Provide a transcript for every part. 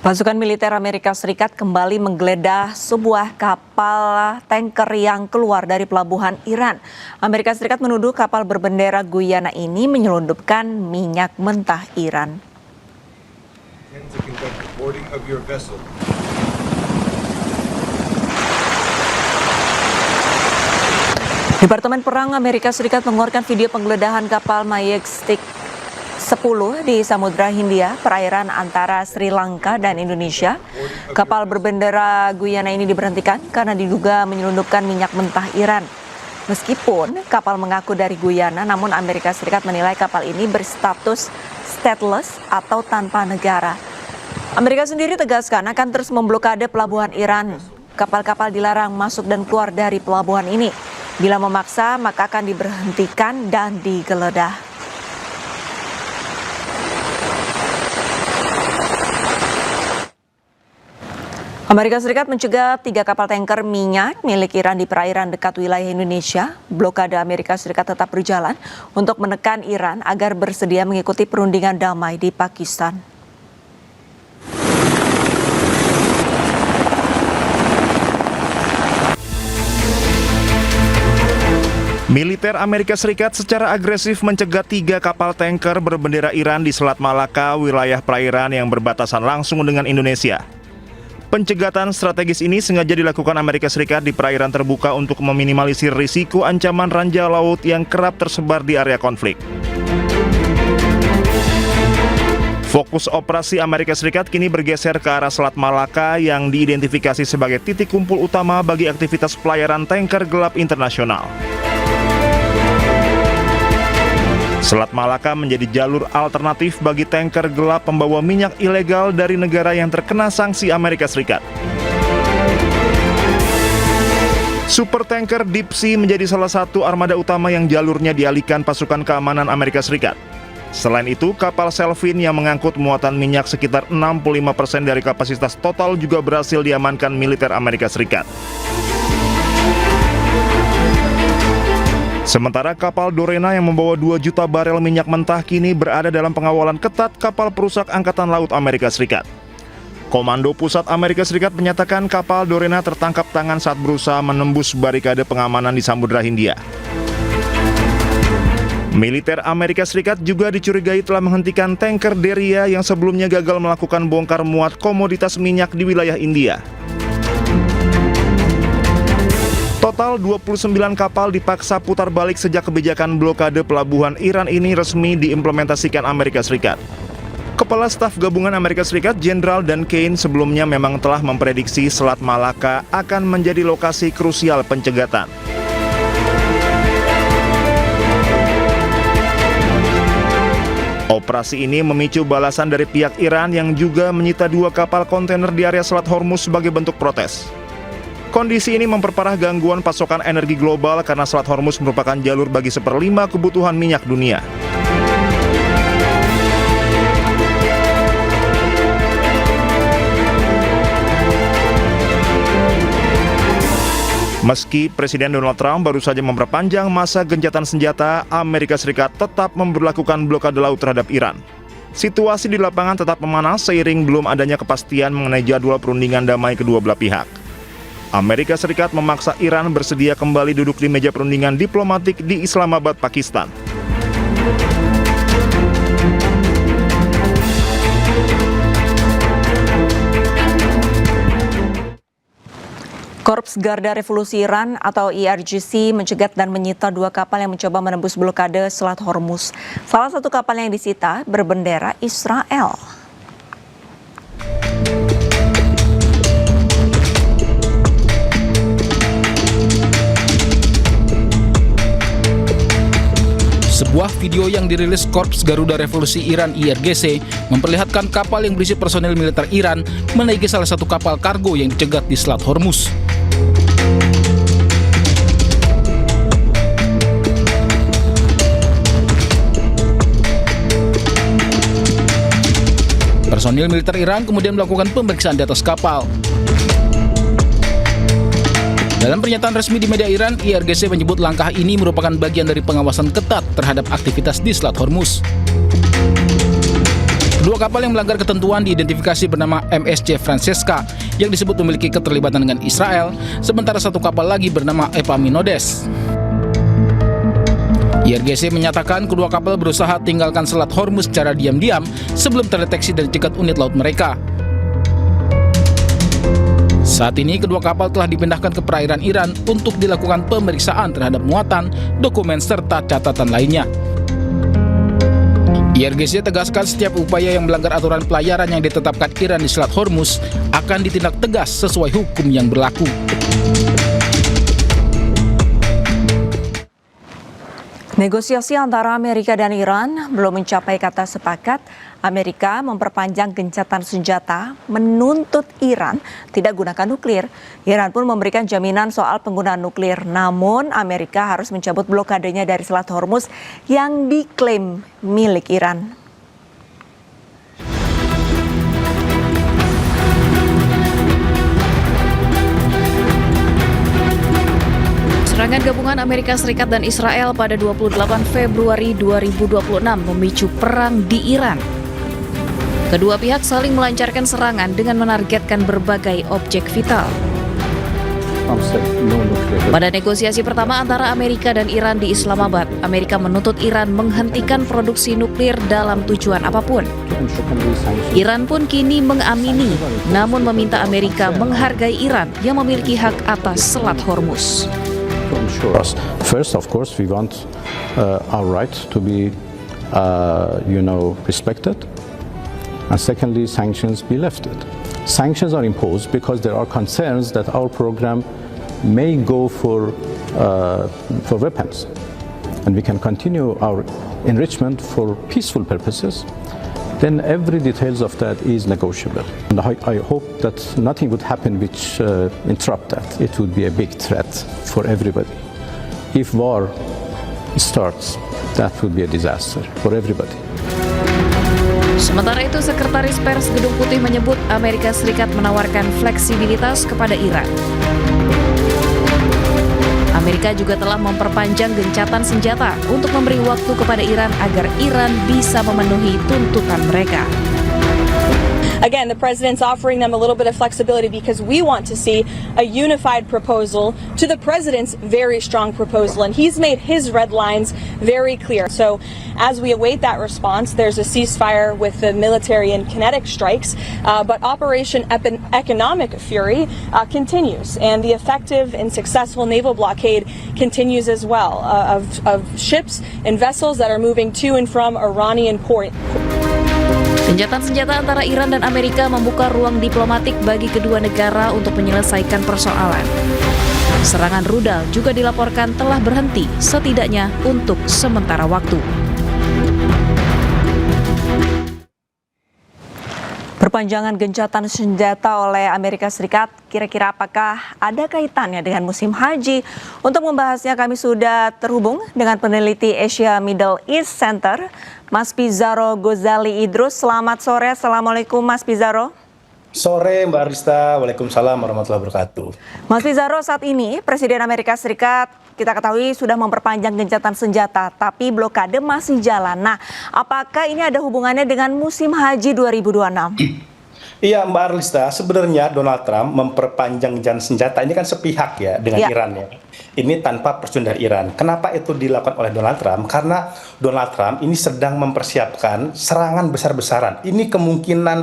Pasukan militer Amerika Serikat kembali menggeledah sebuah kapal tanker yang keluar dari pelabuhan Iran. Amerika Serikat menuduh kapal berbendera Guyana ini menyelundupkan minyak mentah Iran. Departemen Perang Amerika Serikat mengeluarkan video penggeledahan kapal Majestic 10 di Samudra Hindia, perairan antara Sri Lanka dan Indonesia. Kapal berbendera Guyana ini diberhentikan karena diduga menyelundupkan minyak mentah Iran. Meskipun kapal mengaku dari Guyana, namun Amerika Serikat menilai kapal ini berstatus stateless atau tanpa negara. Amerika sendiri tegaskan akan terus memblokade pelabuhan Iran. Kapal-kapal dilarang masuk dan keluar dari pelabuhan ini. Bila memaksa, maka akan diberhentikan dan digeledah. Amerika Serikat mencegah 3 kapal tanker minyak milik Iran di perairan dekat wilayah Indonesia. Blokade Amerika Serikat tetap berjalan untuk menekan Iran agar bersedia mengikuti perundingan damai di Pakistan. Militer Amerika Serikat secara agresif mencegah 3 kapal tanker berbendera Iran di Selat Malaka, wilayah perairan yang berbatasan langsung dengan Indonesia. Pencegatan strategis ini sengaja dilakukan Amerika Serikat di perairan terbuka untuk meminimalisir risiko ancaman ranjau laut yang kerap tersebar di area konflik. Fokus operasi Amerika Serikat kini bergeser ke arah Selat Malaka yang diidentifikasi sebagai titik kumpul utama bagi aktivitas pelayaran tanker gelap internasional. Selat Malaka menjadi jalur alternatif bagi tanker gelap pembawa minyak ilegal dari negara yang terkena sanksi Amerika Serikat. Supertanker Deep Sea menjadi salah satu armada utama yang jalurnya dialihkan pasukan keamanan Amerika Serikat. Selain itu, kapal Selfin yang mengangkut muatan minyak sekitar 65% dari kapasitas total juga berhasil diamankan militer Amerika Serikat. Sementara kapal Dorena yang membawa 2 juta barel minyak mentah kini berada dalam pengawalan ketat kapal perusak Angkatan Laut Amerika Serikat. Komando Pusat Amerika Serikat menyatakan kapal Dorena tertangkap tangan saat berusaha menembus barikade pengamanan di Samudra Hindia. Militer Amerika Serikat juga dicurigai telah menghentikan tanker Deria yang sebelumnya gagal melakukan bongkar muat komoditas minyak di wilayah India. Total 29 kapal dipaksa putar balik sejak kebijakan blokade pelabuhan Iran ini resmi diimplementasikan Amerika Serikat. Kepala Staf Gabungan Amerika Serikat Jenderal Dan Kane sebelumnya memang telah memprediksi Selat Malaka akan menjadi lokasi krusial pencegatan. Operasi ini memicu balasan dari pihak Iran yang juga menyita 2 kapal kontainer di area Selat Hormuz sebagai bentuk protes. Kondisi ini memperparah gangguan pasokan energi global karena Selat Hormuz merupakan jalur bagi 1/5 kebutuhan minyak dunia. Meski Presiden Donald Trump baru saja memperpanjang masa gencatan senjata, Amerika Serikat tetap memberlakukan blokade laut terhadap Iran. Situasi di lapangan tetap memanas seiring belum adanya kepastian mengenai jadwal perundingan damai kedua belah pihak. Amerika Serikat memaksa Iran bersedia kembali duduk di meja perundingan diplomatik di Islamabad, Pakistan. Korps Garda Revolusi Iran atau IRGC mencegat dan menyita 2 kapal yang mencoba menembus blokade Selat Hormuz. Salah satu kapal yang disita berbendera Israel. Sebuah video yang dirilis Korps Garuda Revolusi Iran IRGC memperlihatkan kapal yang berisi personil militer Iran menaiki salah satu kapal kargo yang dicegat di Selat Hormuz. Personil militer Iran kemudian melakukan pemeriksaan di atas kapal. Dalam pernyataan resmi di media Iran, IRGC menyebut langkah ini merupakan bagian dari pengawasan ketat terhadap aktivitas di Selat Hormuz. Dua kapal yang melanggar ketentuan diidentifikasi bernama MSC Francesca yang disebut memiliki keterlibatan dengan Israel, sementara satu kapal lagi bernama Epaminondas. IRGC menyatakan kedua kapal berusaha tinggalkan Selat Hormuz secara diam-diam sebelum terdeteksi dan dicegat unit laut mereka. Saat ini kedua kapal telah dipindahkan ke perairan Iran untuk dilakukan pemeriksaan terhadap muatan, dokumen, serta catatan lainnya. IRGC tegaskan setiap upaya yang melanggar aturan pelayaran yang ditetapkan Iran di Selat Hormuz akan ditindak tegas sesuai hukum yang berlaku. Negosiasi antara Amerika dan Iran belum mencapai kata sepakat. Amerika memperpanjang gencatan senjata, menuntut Iran tidak gunakan nuklir. Iran pun memberikan jaminan soal penggunaan nuklir. Namun Amerika harus mencabut blokadenya dari Selat Hormuz yang diklaim milik Iran. Serangan gabungan Amerika Serikat dan Israel pada 28 Februari 2026 memicu perang di Iran. Kedua pihak saling melancarkan serangan dengan menargetkan berbagai objek vital. Pada negosiasi pertama antara Amerika dan Iran di Islamabad, Amerika menuntut Iran menghentikan produksi nuklir dalam tujuan apapun. Iran pun kini mengamini, namun meminta Amerika menghargai Iran yang memiliki hak atas Selat Hormuz. First, of course, we want our right to be, respected, and secondly, sanctions be lifted. Sanctions are imposed because there are concerns that our program may go for weapons, and we can continue our enrichment for peaceful purposes. Then every details of that is negotiable. And I hope that nothing would happen which interrupt that. It would be a big threat for everybody. If war starts, that would be a disaster for everybody. Sementara itu, Sekretaris Pers Gedung Putih menyebut Amerika Serikat menawarkan fleksibilitas kepada Iran. Amerika juga telah memperpanjang gencatan senjata untuk memberi waktu kepada Iran agar Iran bisa memenuhi tuntutan mereka. Again, the president's offering them a little bit of flexibility because we want to see a unified proposal to the president's very strong proposal, and he's made his red lines very clear. So as we await that response, there's a ceasefire with the military and kinetic strikes, but Operation Economic Fury continues, and the effective and successful naval blockade continues as well of ships and vessels that are moving to and from Iranian port. Gencatan senjata antara Iran dan Amerika membuka ruang diplomatik bagi kedua negara untuk menyelesaikan persoalan. Serangan rudal juga dilaporkan telah berhenti, setidaknya untuk sementara waktu. Perpanjangan gencatan senjata oleh Amerika Serikat, kira-kira apakah ada kaitannya dengan musim haji? Untuk membahasnya kami sudah terhubung dengan peneliti Asia Middle East Center, Mas Pizarro Gozali Idrus. Selamat sore, Assalamualaikum Mas Pizarro. Sore Mbak Arista, Waalaikumsalam warahmatullahi wabarakatuh. Mas Pizarro, saat ini Presiden Amerika Serikat kita ketahui sudah memperpanjang gencatan senjata, tapi blokade masih jalan. Nah, apakah ini ada hubungannya dengan musim haji 2026? Iya Mbak Arista, sebenarnya Donald Trump memperpanjang gencatan senjata ini kan sepihak ya dengan Iran ya. Ini tanpa persetujuan dari Iran. Kenapa itu dilakukan oleh Donald Trump? Karena Donald Trump ini sedang mempersiapkan serangan besar-besaran. Ini kemungkinan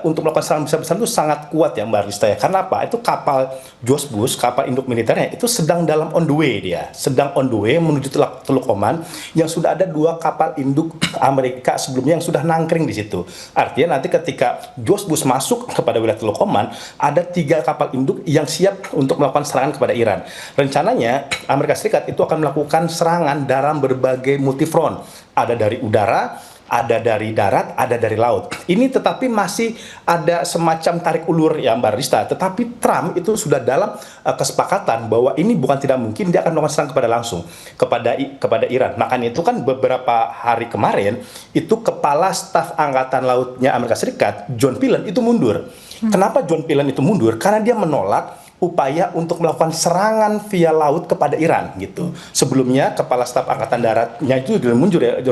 untuk melakukan serangan besar-besaran itu sangat kuat ya Mbak Arista ya. Karena apa? Itu kapal Josbus, kapal induk militernya itu sedang dalam on the way dia. Sedang on the way menuju Teluk Oman yang sudah ada 2 kapal induk Amerika sebelumnya yang sudah nangkring di situ. Artinya nanti ketika Josbus masuk kepada wilayah Teluk Oman, ada 3 kapal induk yang siap untuk melakukan serangan kepada Iran. Rencananya Amerika Serikat itu akan melakukan serangan dalam berbagai multifront. Ada dari udara, ada dari darat, ada dari laut. Ini tetapi masih ada semacam tarik ulur ya Mbak Rista. Tetapi Trump itu sudah dalam kesepakatan bahwa ini bukan tidak mungkin dia akan melakukan serangan langsung kepada Iran. Makanya itu kan beberapa hari kemarin itu Kepala Staf Angkatan Lautnya Amerika Serikat John Pillen itu mundur. Kenapa John Pillen itu mundur? Karena dia menolak upaya untuk melakukan serangan via laut kepada Iran gitu. Sebelumnya Kepala Staf Angkatan Daratnya itu juga mundur ya,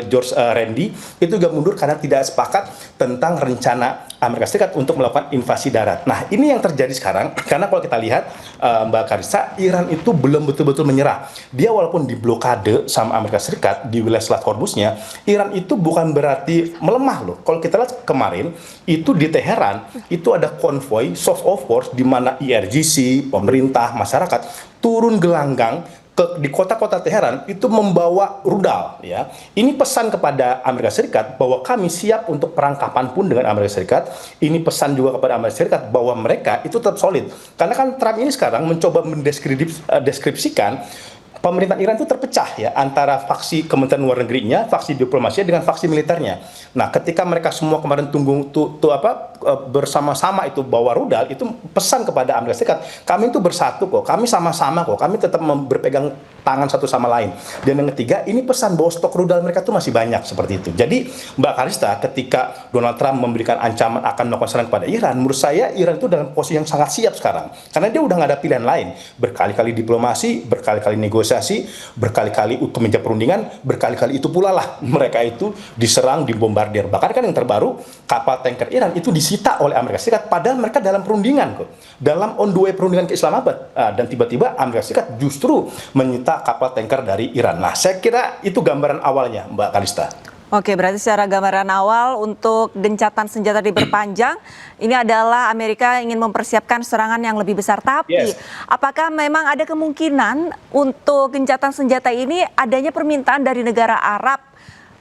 George Randy itu juga mundur karena tidak sepakat tentang rencana Amerika Serikat untuk melakukan invasi darat. Nah, ini yang terjadi sekarang karena kalau kita lihat Mbak Karissa, Iran itu belum betul-betul menyerah. Dia walaupun diblokade sama Amerika Serikat di wilayah Selat Hormuznya, Iran itu bukan berarti melemah loh. Kalau kita lihat kemarin itu di Teheran itu ada konvoy soft of force di mana IRGC, pemerintah, masyarakat turun gelanggang di kota-kota Teheran itu membawa rudal ya. Ini pesan kepada Amerika Serikat bahwa kami siap untuk perang kapanpun dengan Amerika Serikat. Ini pesan juga kepada Amerika Serikat bahwa mereka itu tetap solid. Karena kan Trump ini sekarang mencoba mendeskripsikan pemerintahan Iran itu terpecah ya antara faksi Kementerian Luar Negerinya, faksi diplomasinya dengan faksi militernya. Nah, ketika mereka semua kemarin bersama-sama itu bawa rudal, itu pesan kepada Amerika Serikat, kami itu bersatu kok, kami sama-sama kok, kami tetap berpegang tangan satu sama lain. Dan yang ketiga, ini pesan bahwa stok rudal mereka itu masih banyak seperti itu. Jadi, Mbak Karista, ketika Donald Trump memberikan ancaman akan melakukan serangan kepada Iran, menurut saya Iran itu dalam posisi yang sangat siap sekarang. Karena dia udah nggak ada pilihan lain. Berkali-kali diplomasi, berkali-kali negosiasi, berkali-kali kemeja perundingan, berkali-kali itu pula lah mereka itu diserang, dibombardir. Bahkan kan yang terbaru, kapal tanker Iran itu disita oleh Amerika Serikat, padahal mereka dalam perundingan kok. Dalam on the way perundingan ke Islamabad. Dan tiba-tiba Amerika Serikat justru menyita kapal tanker dari Iran. Nah, saya kira itu gambaran awalnya, Mbak Kalista. Oke, berarti secara gambaran awal untuk gencatan senjata diperpanjang, ini adalah Amerika ingin mempersiapkan serangan yang lebih besar. Tapi, apakah memang ada kemungkinan untuk gencatan senjata ini adanya permintaan dari negara Arab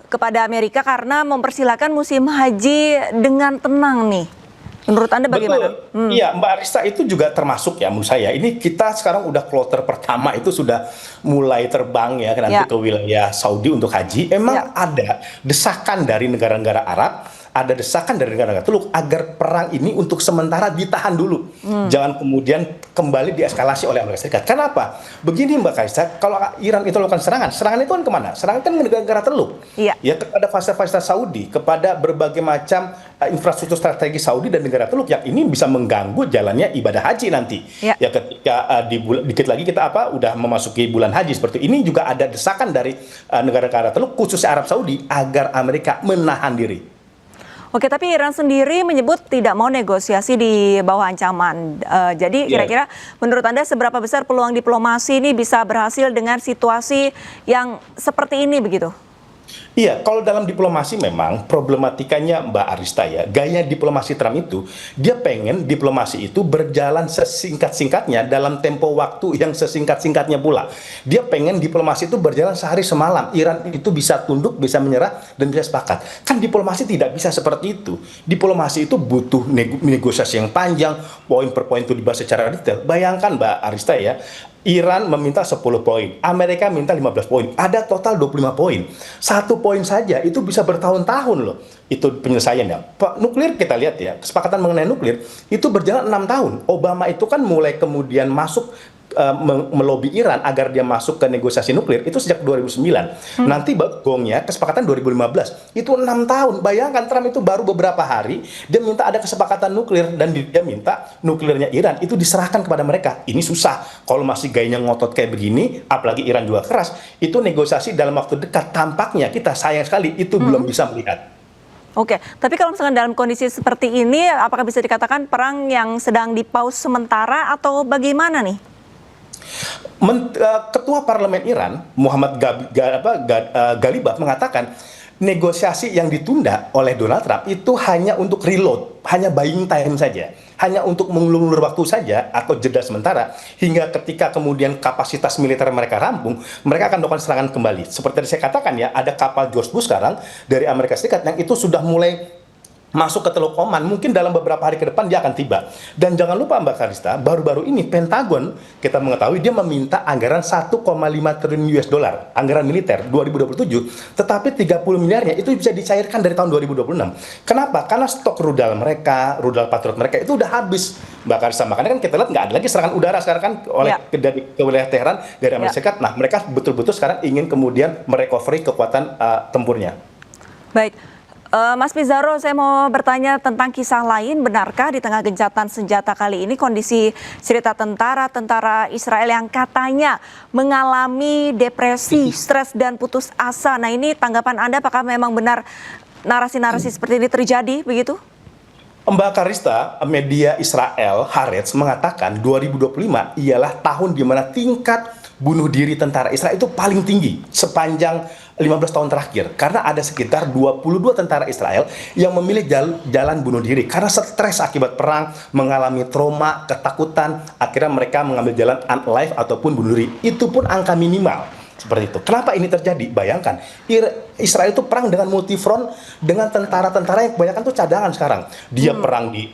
kepada Amerika karena mempersilakan musim haji dengan tenang nih? Menurut Anda bagaimana? Iya, Mbak Arista, itu juga termasuk ya menurut saya. Ini kita sekarang udah kloter pertama itu sudah mulai terbang ya nanti ke wilayah Saudi untuk haji. Emang ada desakan dari negara-negara Arab, ada desakan dari negara-negara Teluk agar perang ini untuk sementara ditahan dulu. Jangan kemudian kembali dieskalasi oleh Amerika Serikat. Kenapa? Begini Mbak Kaisa, kalau Iran itu melakukan serangan itu kan kemana? Serangan kan ke negara-negara Teluk. Ya, kepada fasilitas Saudi, kepada berbagai macam infrastruktur strategi Saudi dan negara Teluk yang ini bisa mengganggu jalannya ibadah haji nanti. Ya ketika dikit lagi kita udah memasuki bulan haji seperti ini, juga ada desakan dari negara-negara Teluk khususnya Arab Saudi agar Amerika menahan diri. Oke, tapi Iran sendiri menyebut tidak mau negosiasi di bawah ancaman. Jadi kira-kira menurut Anda seberapa besar peluang diplomasi ini bisa berhasil dengan situasi yang seperti ini begitu? Iya, kalau dalam diplomasi memang problematikanya Mbak Arista ya, gaya diplomasi Trump itu, dia pengen diplomasi itu berjalan sesingkat-singkatnya dalam tempo waktu yang sesingkat-singkatnya pula. Dia pengen diplomasi itu berjalan sehari semalam, Iran itu bisa tunduk, bisa menyerah, dan bisa sepakat. Kan diplomasi tidak bisa seperti itu. Diplomasi itu butuh negosiasi yang panjang, poin per poin itu dibahas secara detail. Bayangkan Mbak Arista ya, Iran meminta 10 poin, Amerika minta 15 poin, ada total 25 poin. Satu poin saja itu bisa bertahun-tahun loh. Itu penyelesaiannya. Nuklir kita lihat ya, kesepakatan mengenai nuklir itu berjalan 6 tahun. Obama itu kan mulai kemudian masuk melobi Iran agar dia masuk ke negosiasi nuklir itu sejak 2009. Nanti gongnya kesepakatan 2015. Itu 6 tahun. Bayangkan Trump itu baru beberapa hari dia minta ada kesepakatan nuklir dan dia minta nuklirnya Iran itu diserahkan kepada mereka. Ini susah. Kalau masih gayanya ngotot kayak begini, apalagi Iran juga keras, itu negosiasi dalam waktu dekat tampaknya kita sayang sekali itu belum bisa melihat. Oke, tapi kalau misalkan dalam kondisi seperti ini, apakah bisa dikatakan perang yang sedang dipaus sementara atau bagaimana nih? Ketua Parlemen Iran, Muhammad Ghalibaf mengatakan negosiasi yang ditunda oleh Donald Trump itu hanya untuk reload, hanya buying time saja, hanya untuk mengulur waktu saja atau jeda sementara hingga ketika kemudian kapasitas militer mereka rampung, mereka akan melakukan serangan kembali. Seperti yang saya katakan ya, ada kapal George Bush sekarang dari Amerika Serikat yang itu sudah mulai masuk ke Teluk Oman, mungkin dalam beberapa hari ke depan dia akan tiba. Dan jangan lupa Mbak Karista, baru-baru ini Pentagon kita mengetahui dia meminta anggaran 1,5 triliun US dollar, anggaran militer 2027, tetapi 30 miliarnya itu bisa dicairkan dari tahun 2026. Kenapa? Karena stok rudal mereka, rudal Patriot mereka itu udah habis, Mbak Karista. Makanya kan kita lihat nggak ada lagi serangan udara sekarang kan oleh ke wilayah Teheran dari Amerika Serikat. Nah, mereka betul-betul sekarang ingin kemudian merecovery kekuatan tempurnya. Baik. Mas Pizarro, saya mau bertanya tentang kisah lain. Benarkah di tengah gencatan senjata kali ini kondisi cerita tentara Israel yang katanya mengalami depresi, stres, dan putus asa? Nah, ini tanggapan Anda, apakah memang benar narasi-narasi seperti ini terjadi begitu? Mbak Karista, media Israel Haaretz mengatakan 2025 ialah tahun di mana tingkat bunuh diri tentara Israel itu paling tinggi sepanjang 15 tahun terakhir, karena ada sekitar 22 tentara Israel yang memilih jalan bunuh diri karena stres akibat perang, mengalami trauma, ketakutan, akhirnya mereka mengambil jalan unalive ataupun bunuh diri. Itu pun angka minimal seperti itu. Kenapa ini terjadi? Bayangkan, Israel itu perang dengan multifront dengan tentara-tentara yang kebanyakan tuh cadangan sekarang. Dia perang di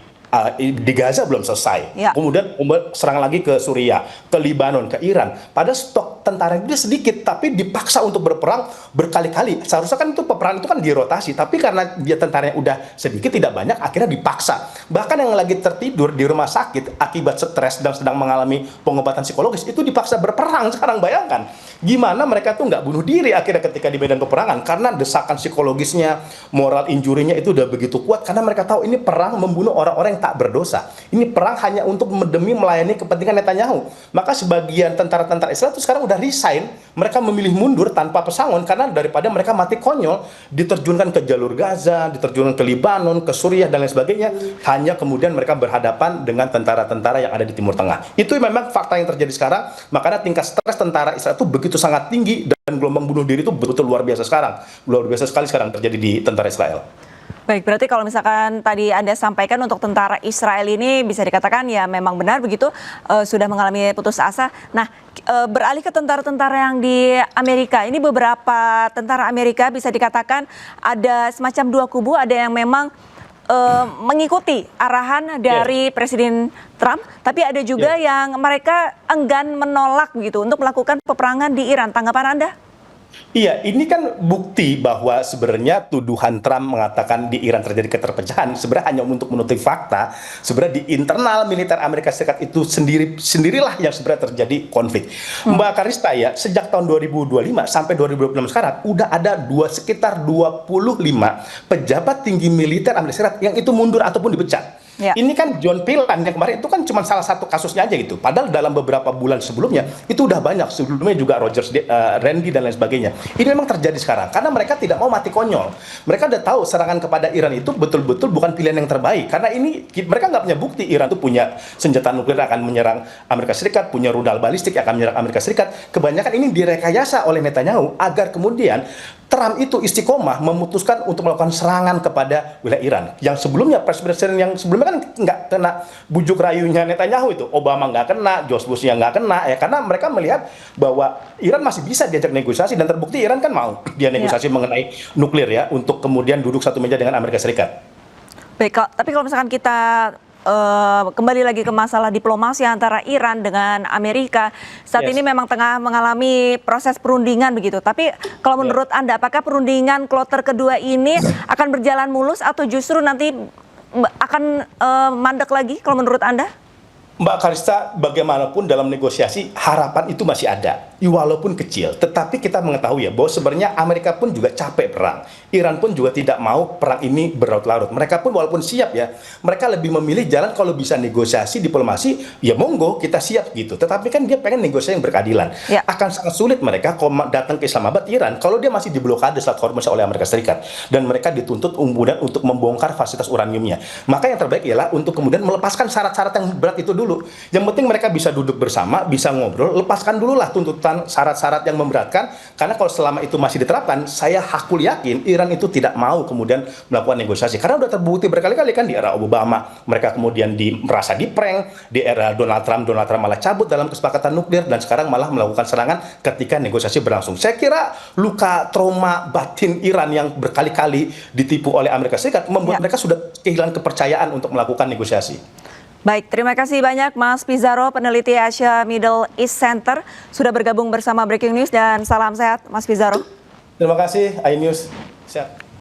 Gaza belum selesai. Ya. Kemudian serang lagi ke Suriah, ke Libanon, ke Iran. Pada stok tentara dia sedikit, tapi dipaksa untuk berperang berkali-kali. Seharusnya kan itu peperangan itu kan dirotasi, tapi karena dia tentaranya udah sedikit, tidak banyak, akhirnya dipaksa. Bahkan yang lagi tertidur di rumah sakit akibat stres dan sedang mengalami pengobatan psikologis itu dipaksa berperang. Sekarang bayangkan gimana mereka tuh nggak bunuh diri akhirnya ketika di medan peperangan, karena desakan psikologisnya, moral injurinya itu udah begitu kuat, karena mereka tahu ini perang membunuh orang-orang yang tak berdosa. Ini perang hanya untuk demi melayani kepentingan Netanyahu. Maka sebagian tentara-tentara Israel itu sekarang udah resign, mereka memilih mundur tanpa pesangon karena daripada mereka mati konyol diterjunkan ke jalur Gaza, diterjunkan ke Libanon, ke Suriah dan lain sebagainya, hanya kemudian mereka berhadapan dengan tentara-tentara yang ada di Timur Tengah. Itu memang fakta yang terjadi sekarang, makanya tingkat stres tentara Israel itu begitu sangat tinggi dan gelombang bunuh diri itu betul-betul luar biasa sekarang. Luar biasa sekali sekarang terjadi di tentara Israel. Baik, berarti kalau misalkan tadi Anda sampaikan untuk tentara Israel ini bisa dikatakan ya memang benar begitu, sudah mengalami putus asa. Nah, beralih ke tentara-tentara yang di Amerika, ini beberapa tentara Amerika bisa dikatakan ada semacam dua kubu, ada yang memang mengikuti arahan dari Presiden Trump, tapi ada juga yang mereka enggan menolak begitu untuk melakukan peperangan di Iran. Tanggapan Anda? Iya, ini kan bukti bahwa sebenarnya tuduhan Trump mengatakan di Iran terjadi keterpecahan sebenarnya hanya untuk menutupi fakta. Sebenarnya di internal militer Amerika Serikat itu sendirilah yang sebenarnya terjadi konflik. Mbak Karista, ya, sejak tahun 2025 sampai 2026 sekarang udah ada sekitar 25 pejabat tinggi militer Amerika Serikat yang itu mundur ataupun dipecat. Ya. Ini kan John Pillan yang kemarin itu kan cuma salah satu kasusnya aja gitu. Padahal dalam beberapa bulan sebelumnya itu udah banyak. Sebelumnya juga Randy dan lain sebagainya. Ini memang terjadi sekarang karena mereka tidak mau mati konyol. Mereka udah tahu serangan kepada Iran itu betul-betul bukan pilihan yang terbaik. Karena ini mereka nggak punya bukti Iran itu punya senjata nuklir akan menyerang Amerika Serikat, punya rudal balistik yang akan menyerang Amerika Serikat. Kebanyakan ini direkayasa oleh Netanyahu agar kemudian Trump itu istiqomah memutuskan untuk melakukan serangan kepada wilayah Iran. Yang sebelumnya, presiden yang sebelumnya kan nggak kena bujuk rayunya Netanyahu itu. Obama nggak kena, George Bush-nya nggak kena, ya karena mereka melihat bahwa Iran masih bisa diajak negosiasi dan terbukti Iran kan mau dia negosiasi mengenai nuklir ya untuk kemudian duduk satu meja dengan Amerika Serikat. Baik, tapi kalau misalkan kita kembali lagi ke masalah diplomasi antara Iran dengan Amerika, saat ini memang tengah mengalami proses perundingan begitu. Tapi kalau menurut Anda, apakah perundingan kloter kedua ini akan berjalan mulus atau justru nanti akan mandek lagi kalau menurut Anda? Mbak Karista, bagaimanapun dalam negosiasi harapan itu masih ada, walaupun kecil. Tetapi kita mengetahui ya bahwa sebenarnya Amerika pun juga capek perang. Iran pun juga tidak mau perang ini berlarut-larut. Mereka pun walaupun siap ya, mereka lebih memilih jalan kalau bisa negosiasi, diplomasi, ya monggo kita siap gitu. Tetapi kan dia pengen negosiasi yang berkeadilan. Ya. Akan sangat sulit mereka kalau datang ke Islamabad, Iran, kalau dia masih diblokade Selat Hormuz oleh Amerika Serikat. Dan mereka dituntut kemudian untuk membongkar fasilitas uraniumnya. Maka yang terbaik ialah untuk kemudian melepaskan syarat-syarat yang berat itu dulu. Yang penting mereka bisa duduk bersama, bisa ngobrol, lepaskan dulu lah tuntutan syarat-syarat yang memberatkan, karena kalau selama itu masih diterapkan, saya hakul yakin Iran itu tidak mau kemudian melakukan negosiasi, karena udah terbukti berkali-kali kan di era Obama, mereka kemudian merasa di-prank, di era Donald Trump malah cabut dalam kesepakatan nuklir, dan sekarang malah melakukan serangan ketika negosiasi berlangsung. Saya kira luka trauma batin Iran yang berkali-kali ditipu oleh Amerika Serikat membuat mereka sudah kehilangan kepercayaan untuk melakukan negosiasi. Baik, terima kasih banyak Mas Pizarro, peneliti Asia Middle East Center, sudah bergabung bersama Breaking News, dan salam sehat Mas Pizarro. Terima kasih, iNews. Sehat.